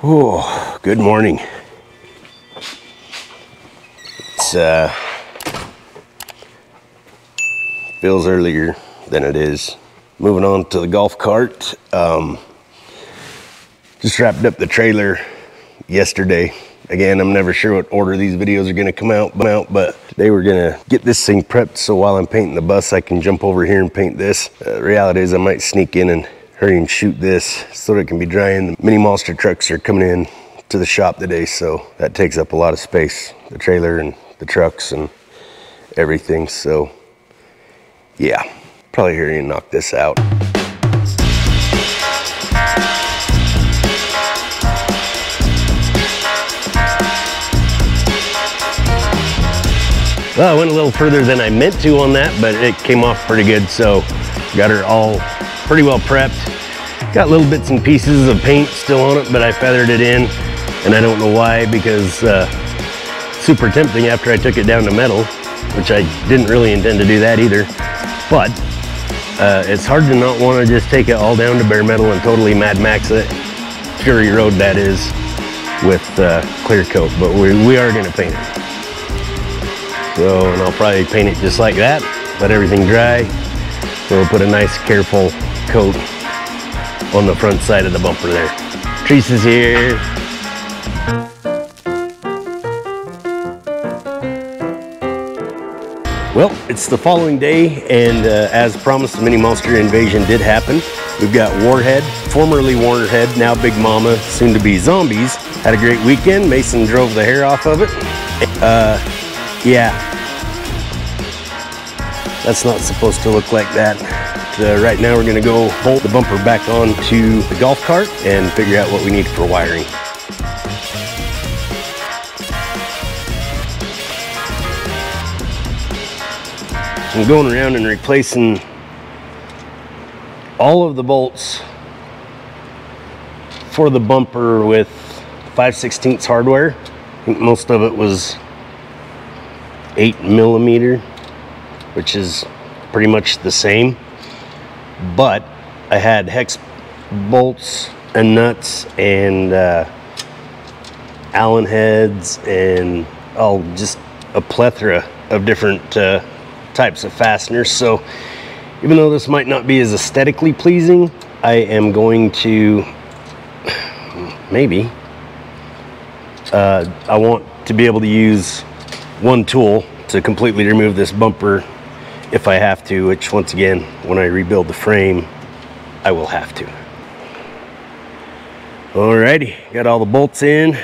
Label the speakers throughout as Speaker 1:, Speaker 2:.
Speaker 1: Oh, good morning. It's feels earlier than it is. Moving on to the golf cart. Just wrapped up the trailer yesterday. Again, I'm never sure what order these videos are gonna come out, but they were gonna get this thing prepped so while I'm painting the bus, I can jump over here and paint this. The reality is I might sneak in and hurry and shoot this so that it can be drying. The mini monster trucks are coming in to the shop today, so that takes up a lot of space. The trailer and the trucks and everything, so yeah, probably hurry and knock this out. Well, I went a little further than I meant to on that, but it came off pretty good, so got her all pretty well prepped. Got little bits and pieces of paint still on it, but I feathered it in, and I don't know why, because super tempting after I took it down to metal, which I didn't really intend to do that either. But it's hard to not want to just take it all down to bare metal and totally Mad Max it. Fury Road, that is, with clear coat, but we are going to paint it. So, and I'll probably paint it just like that, let everything dry. So we'll put a nice careful coat on the front side of the bumper there. Treese is here. Well, it's the following day, and as promised, the Mini Monster invasion did happen. We've got Warhead, formerly Warhead, now Big Mama, soon to be Zombies. Had a great weekend. Mason drove the hair off of it. Yeah, that's not supposed to look like that. Right now we're gonna go bolt the bumper back onto the golf cart and figure out what we need for wiring. I'm going around and replacing all of the bolts for the bumper with 5/16 hardware. I think most of it was 8mm, which is pretty much the same, but I had hex bolts and nuts and Allen heads and just a plethora of different types of fasteners. So even though this might not be as aesthetically pleasing, I am going to maybe I want to be able to use one tool to completely remove this bumper if I have to, which once again, when I rebuild the frame, I will have to. Alrighty, got all the bolts in.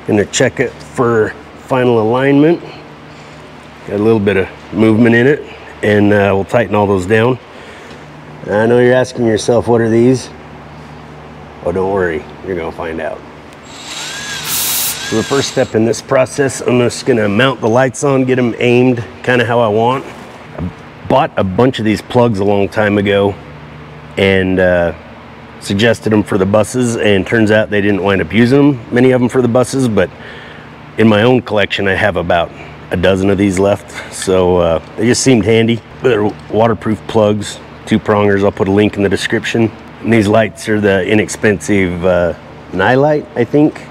Speaker 1: Gonna check it for final alignment. Got a little bit of movement in it, and we'll tighten all those down. I know you're asking yourself, what are these? Oh, don't worry, you're gonna find out. So the first step in this process, I'm just gonna mount the lights on, get them aimed kind of how I want. I bought a bunch of these plugs a long time ago and suggested them for the buses, and turns out they didn't wind up using them, many of them for the buses, but in my own collection I have about a dozen of these left, so they just seemed handy. They're waterproof plugs, 2-prongers. I'll put a link in the description. And these lights are the inexpensive Nightlight, I think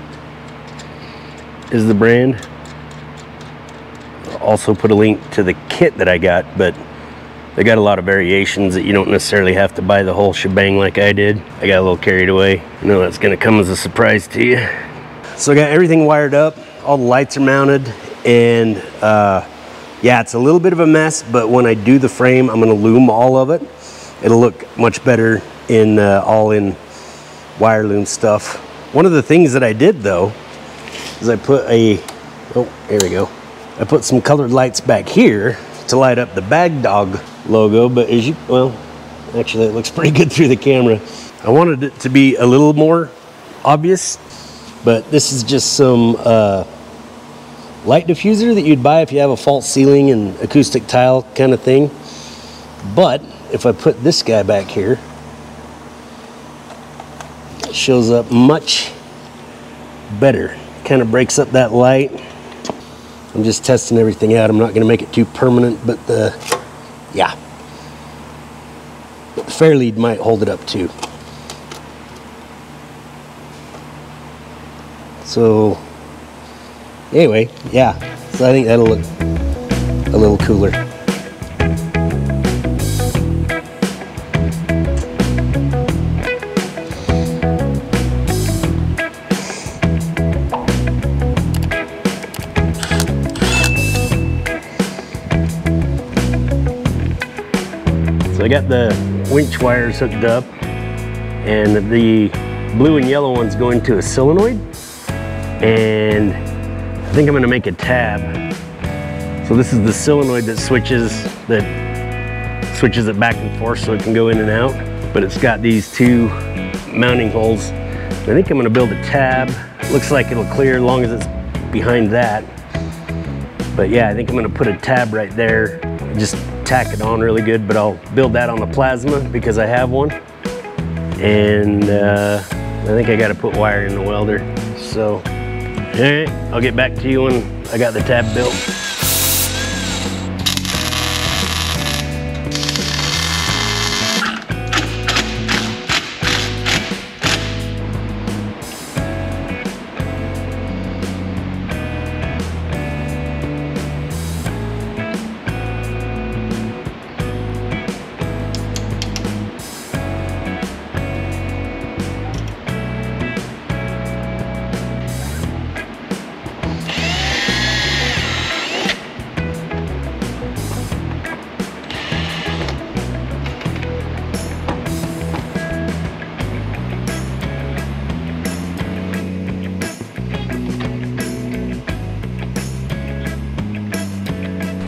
Speaker 1: is the brand. I'll also put a link to the kit that I got, but they got a lot of variations that you don't necessarily have to buy the whole shebang like I did. I got a little carried away. I know that's gonna come as a surprise to you. So I got everything wired up, all the lights are mounted, and yeah, it's a little bit of a mess, but when I do the frame, I'm gonna loom all of it. It'll look much better in all in wire loom stuff. One of the things that I did though, is I put here we go. I put some colored lights back here to light up the Bag Dog logo, but well, actually it looks pretty good through the camera. I wanted it to be a little more obvious, but this is just some light diffuser that you'd buy if you have a false ceiling and acoustic tile kind of thing. But if I put this guy back here, it shows up much better. Kind of breaks up that light. I'm just testing everything out. I'm not going to make it too permanent, but yeah, the fair lead might hold it up too. So anyway, yeah, so I think that'll look a little cooler. So I got the winch wires hooked up, and the blue and yellow one's going to a solenoid, and I think I'm going to make a tab. So this is the solenoid that switches it back and forth so it can go in and out, but it's got these two mounting holes. I think I'm going to build a tab. Looks like it'll clear as long as it's behind that. But yeah, I think I'm going to put a tab right there, just tack it on really good, but I'll build that on the plasma because I have one. And I think I got to put wire in the welder. So, all right, I'll get back to you when I got the tab built.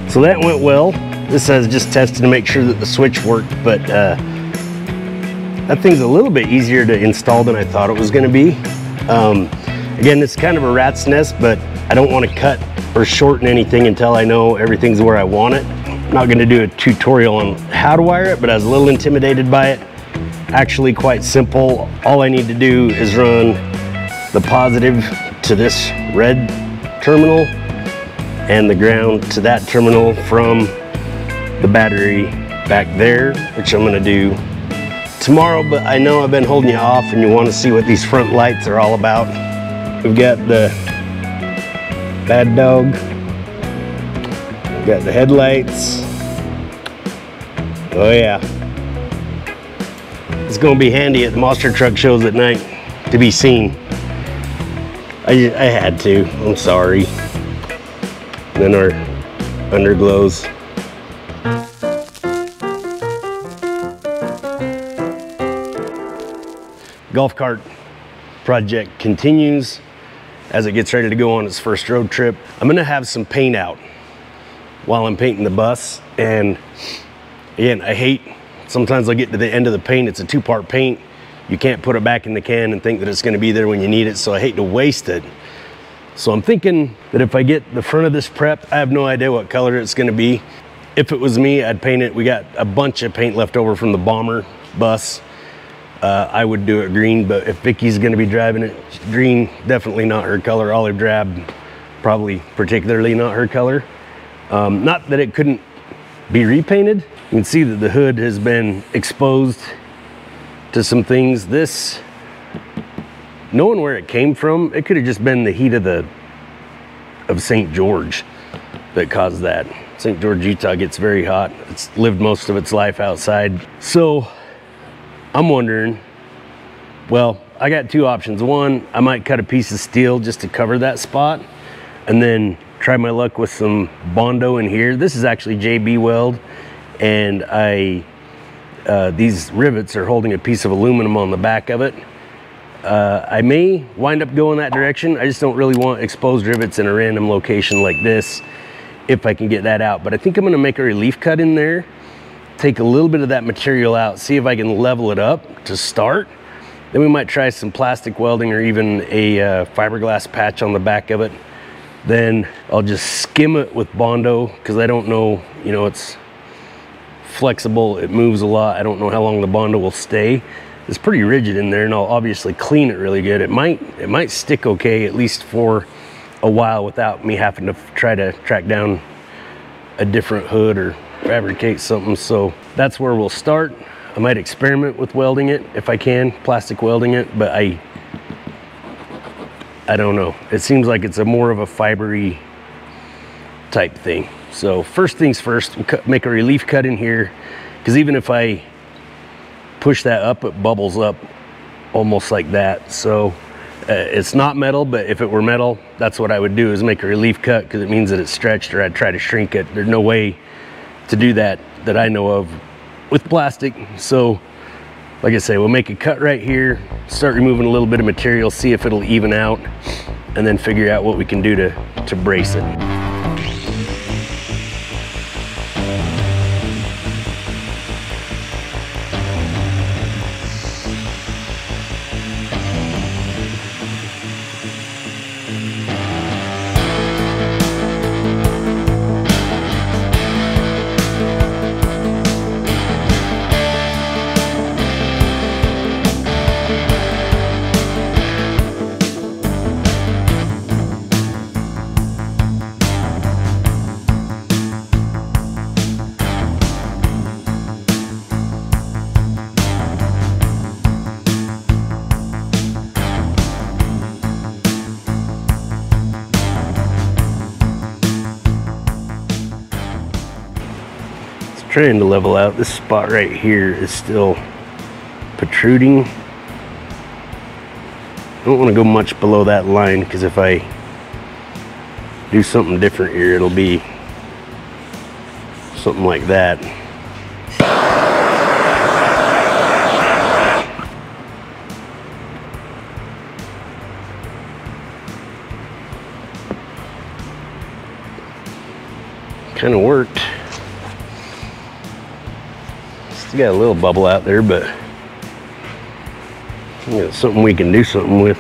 Speaker 1: So that went well. This is just tested to make sure that the switch worked, but that thing's a little bit easier to install than I thought it was going to be. Again, it's kind of a rat's nest, but I don't want to cut or shorten anything until I know everything's where I want it. I'm not going to do a tutorial on how to wire it, but I was a little intimidated by it. Actually quite simple. All I need to do is run the positive to this red terminal and the ground to that terminal from the battery back there, which I'm going to do tomorrow. But I know I've been holding you off and you want to see what these front lights are all about. We've got the bad dog, we've got the headlights. Oh yeah, it's going to be handy at the monster truck shows at night to be seen. I had to, I'm sorry. Then our underglows. Golf cart project continues as it gets ready to go on its first road trip. I'm gonna have some paint out while I'm painting the bus. And again, I hate, sometimes I get to the end of the paint, it's a two-part paint. You can't put it back in the can and think that it's gonna be there when you need it, so I hate to waste it. So I'm thinking that if I get the front of this prep, I have no idea what color it's gonna be. If it was me, I'd paint it. We got a bunch of paint left over from the bomber bus. I would do it green, but if Vicky's gonna be driving it, green, definitely not her color. Olive drab, probably particularly not her color. Not that it couldn't be repainted. You can see that the hood has been exposed to some things. This, knowing where it came from, it could have just been the heat of St. George that caused that. St. George, Utah gets very hot. It's lived most of its life outside. So I'm wondering, well, I got two options. One, I might cut a piece of steel just to cover that spot and then try my luck with some Bondo in here. This is actually JB Weld, and these rivets are holding a piece of aluminum on the back of it. I may wind up going that direction. I just don't really want exposed rivets in a random location like this if I can get that out. But I think I'm gonna make a relief cut in there, take a little bit of that material out, see if I can level it up to start. Then we might try some plastic welding or even a fiberglass patch on the back of it. Then I'll just skim it with Bondo, because I don't know, you know, it's flexible, it moves a lot. I don't know how long the Bondo will stay. It's pretty rigid in there, and I'll obviously clean it really good. It might stick okay, at least for a while, without me having to try to track down a different hood or fabricate something. So that's where we'll start. I might experiment with welding it if I can, plastic welding it, but I I don't know. It seems like it's a more of a fibery type thing. So first things first, we'll make a relief cut in here, because even if I push that up, it bubbles up almost like that. So it's not metal, but if it were metal, that's what I would do, is make a relief cut, because it means that it's stretched, or I'd try to shrink it. There's no way to do that that I know of with plastic. So like I say, we'll make a cut right here, start removing a little bit of material, see if it'll even out, and then figure out what we can do to brace it. Trying to level out. This spot right here is still protruding. I don't want to go much below that line, because if I do something different here, it'll be something like that. Kind of worked. Still got a little bubble out there, but it's something we can do something with.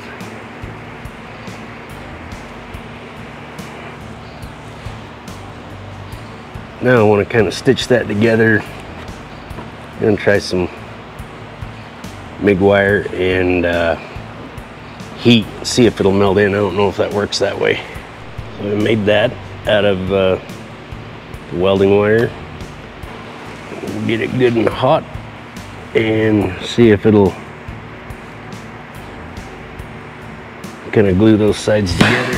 Speaker 1: Now I want to kind of stitch that together and try some MIG wire and heat, see if it'll melt in. I don't know if that works that way. So I made that out of welding wire. Get it good and hot and see if it'll kind of glue those sides together.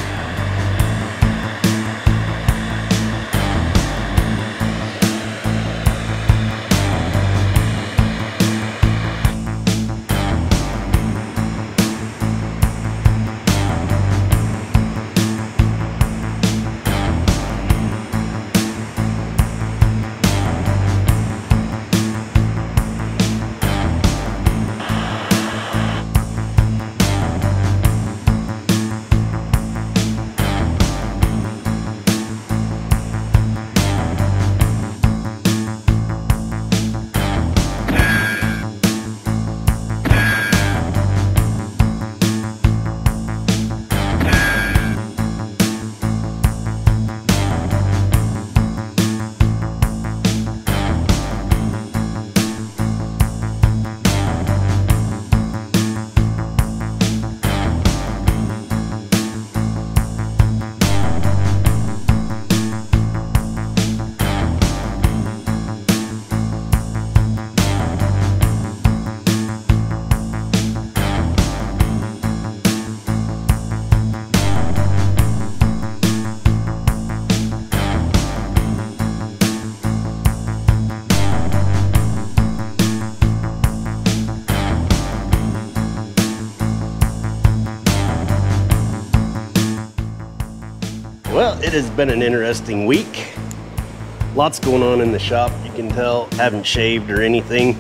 Speaker 1: Well, it has been an interesting week. Lots going on in the shop. You can tell I haven't shaved or anything.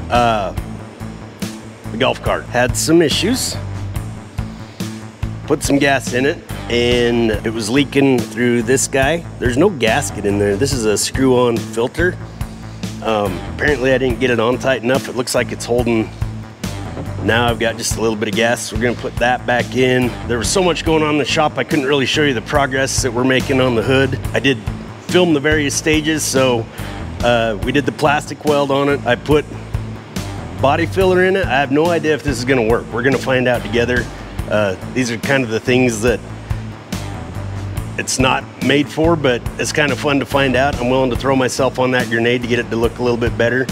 Speaker 1: The golf cart had some issues. Put some gas in it and it was leaking through this guy. There's no gasket in there. This is a screw-on filter. Apparently I didn't get it on tight enough. It looks like it's holding. Now I've got just a little bit of gas. We're gonna put that back in. There was so much going on in the shop, I couldn't really show you the progress that we're making on the hood. I did film the various stages, so we did the plastic weld on it. I put body filler in it. I have no idea if this is gonna work. We're gonna find out together. These are kind of the things that it's not made for, but it's kind of fun to find out. I'm willing to throw myself on that grenade to get it to look a little bit better.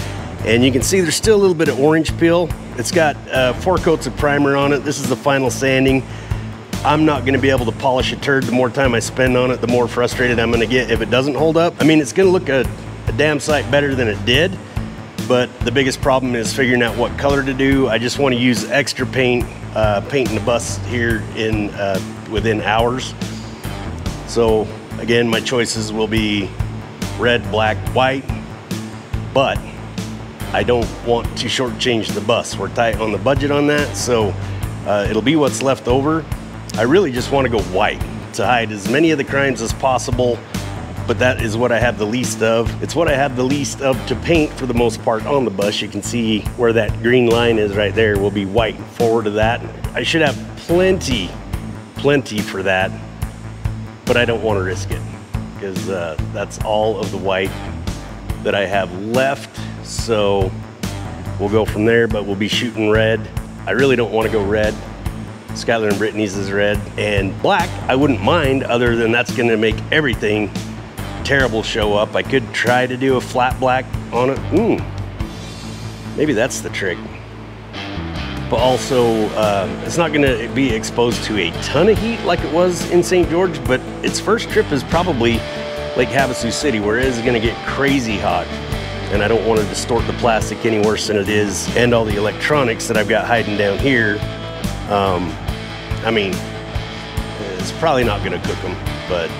Speaker 1: And you can see there's still a little bit of orange peel. It's got 4 coats of primer on it. This is the final sanding. I'm not gonna be able to polish a turd. The more time I spend on it, the more frustrated I'm gonna get if it doesn't hold up. I mean, it's gonna look a damn sight better than it did, but the biggest problem is figuring out what color to do. I just wanna use extra paint, painting the bus here in within hours. So again, my choices will be red, black, white, but I don't want to shortchange the bus. We're tight on the budget on that, so it'll be what's left over. I really just want to go white to hide as many of the crimes as possible, but that is what I have the least of. It's what I have the least of to paint for the most part on the bus. You can see where that green line is right there will be white forward of that. I should have plenty for that, but I don't want to risk it because that's all of the white that I have left. So we'll go from there, but we'll be shooting red. I really don't want to go red. Skylar and Brittany's is red, and black I wouldn't mind, other than that's gonna make everything terrible show up. I could try to do a flat black on it. Maybe that's the trick. But also, it's not gonna be exposed to a ton of heat like it was in St. George, but its first trip is probably Lake Havasu City, where it is gonna get crazy hot. And I don't want to distort the plastic any worse than it is, and all the electronics that I've got hiding down here. I mean, it's probably not gonna cook them, but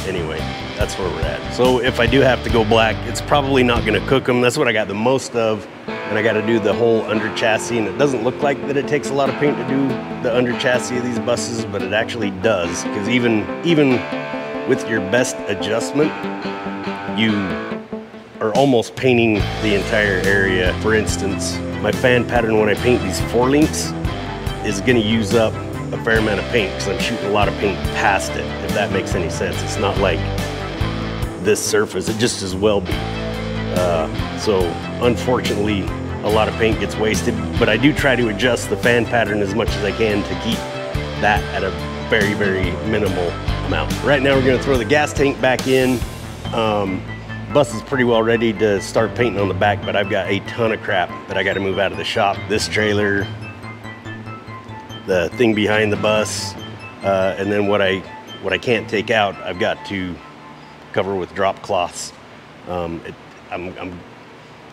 Speaker 1: anyway, that's where we're at. So if I do have to go black, it's probably not gonna cook them. That's what I got the most of, and I gotta do the whole under chassis, and it doesn't look like that it takes a lot of paint to do the under chassis of these buses, but it actually does, because even with your best adjustment, you are almost painting the entire area. For instance, my fan pattern when I paint these 4 links is gonna use up a fair amount of paint because I'm shooting a lot of paint past it, if that makes any sense. It's not like this surface, it just as well be. So unfortunately, a lot of paint gets wasted, but I do try to adjust the fan pattern as much as I can to keep that at a very, very minimal amount. Right now we're gonna throw the gas tank back in. Bus is pretty well ready to start painting on the back, but I've got a ton of crap that I gotta move out of the shop. This trailer, the thing behind the bus, and then what I can't take out, I've got to cover with drop cloths. I'm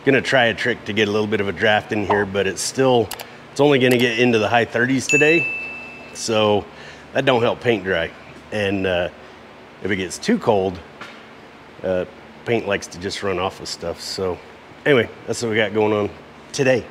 Speaker 1: gonna try a trick to get a little bit of a draft in here, but it's only gonna get into the high 30s today, so that don't help paint dry. And if it gets too cold, paint likes to just run off of stuff. So anyway, that's what we got going on today.